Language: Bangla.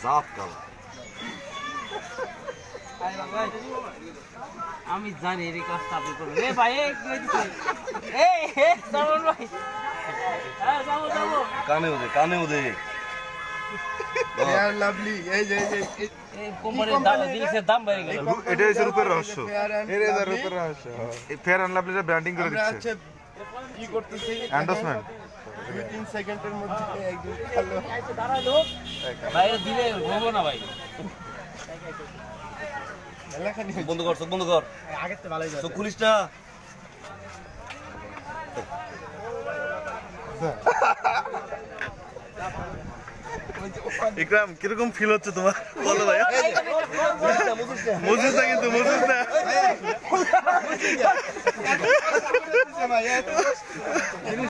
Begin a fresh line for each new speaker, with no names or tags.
সাত কালা
আমি জানি এই কাজটা আপনি করবেন। এ ভাই এই কি হইছে? এই সামন ভাই যাবো যাবো
কানে ওদে
ফেয়ার লাভলি এই যে
এই কোম্পানির দাম জিনিসের দাম বেড়ে গেল।
এটা হচ্ছে রূপের রহস্য।
এর
রূপের রহস্য। এই ফেয়ার অ্যান্ড লাভলিটা ব্র্যান্ডিং করে
আমরা
দিচ্ছে।
হচ্ছে কি করতেছি
এন্ডোর্সমেন্ট।
2-3 সেকেন্ডের মধ্যে একদম ভালো
ভাই এটা দিলে হবো না ভাই।
মেলাখানি
বন্ধ কর চোখ বন্ধ কর
আগের তো ভালোই
চোখ খুলিস না
ইকরাম কিরকম ফিল হচ্ছে তোমার বলো ভাই? মজুস না কিন্তু মজুস না।